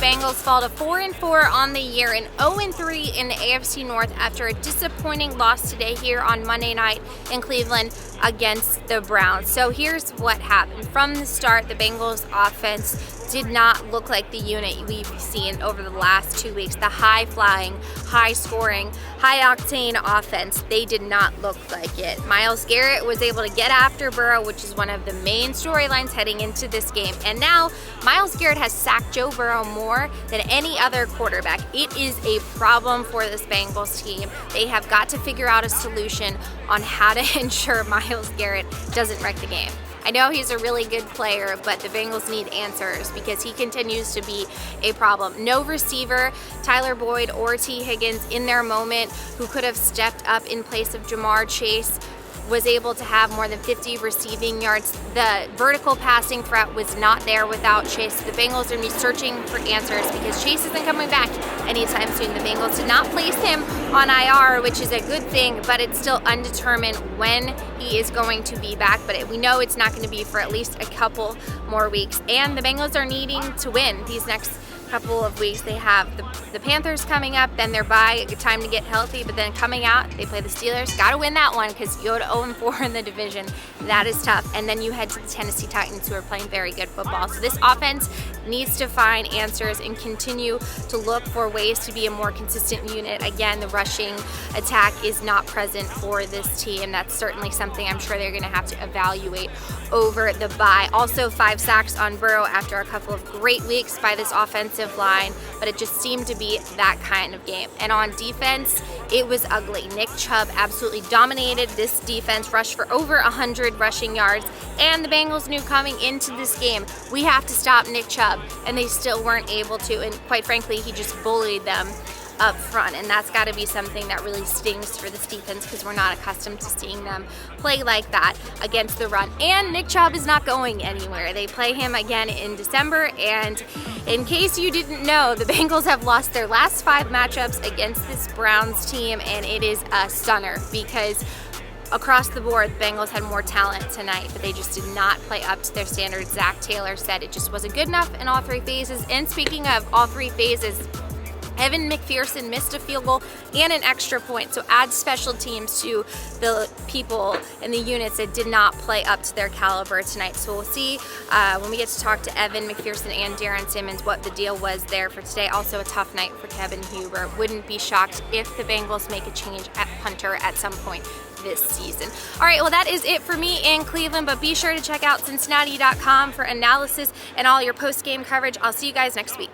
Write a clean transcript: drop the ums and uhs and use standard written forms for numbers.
Bengals fall to 4-4 on the year and 0-3 in the AFC North after a disappointing loss today here on Monday night in Cleveland against the Browns. So here's what happened. From the start, the Bengals offense did not look like the unit we've seen over the last 2 weeks. The high-flying, high-scoring, high-octane offense, they did not look like it. Myles Garrett was able to get after Burrow, which is one of the main storylines heading into this game. And now, Myles Garrett has sacked Joe Burrow more than any other quarterback. It is a problem for this Bengals team. They have got to figure out a solution on how to ensure Myles Garrett doesn't wreck the game. I know he's a really good player, but the Bengals need answers because he continues to be a problem. No receiver, Tyler Boyd or T. Higgins in their moment, who could have stepped up in place of Jamar Chase, was able to have more than 50 receiving yards. The vertical passing threat was not there without Chase. The Bengals are going to be searching for answers because Chase isn't coming back anytime soon. The Bengals did not place him on IR, which is a good thing, but it's still undetermined when he is going to be back. But we know it's not going to be for at least a couple more weeks. And the Bengals are needing to win these next couple of weeks. They have the Panthers coming up, then they're bye, a good time to get healthy, but then coming out, they play the Steelers. Got to win that one because you go to 0-4 in the division. That is tough. And then you head to the Tennessee Titans, who are playing very good football. So this offense needs to find answers and continue to look for ways to be a more consistent unit. Again, the rushing attack is not present for this team. That's certainly something I'm sure they're going to have to evaluate over the bye. Also, 5 sacks on Burrow after a couple of great weeks by this offensive line, but it just seemed to be that kind of game. And on defense, it was ugly. Nick Chubb absolutely dominated this defense, rushed for over 100 rushing yards, and the Bengals knew coming into this game, we have to stop Nick Chubb, and they still weren't able to, and quite frankly, he just bullied them up front, and that's got to be something that really stings for this defense because we're not accustomed to seeing them play like that against the run. And Nick Chubb is not going anywhere. They play him again in December, and in case you didn't know, the Bengals have lost their last 5 matchups against this Browns team, and it is a stunner because across the board, the Bengals had more talent tonight, but they just did not play up to their standards. Zach Taylor said it just wasn't good enough in all 3 phases. And speaking of all 3 phases, Evan McPherson missed a field goal and an extra point, so add special teams to the people and the units that did not play up to their caliber tonight. So we'll see when we get to talk to Evan McPherson and Darren Simmons what the deal was there for today. Also a tough night for Kevin Huber. Wouldn't be shocked if the Bengals make a change at punter at some point this season. All right, well, that is it for me in Cleveland, but be sure to check out Cincinnati.com for analysis and all your post-game coverage. I'll see you guys next week.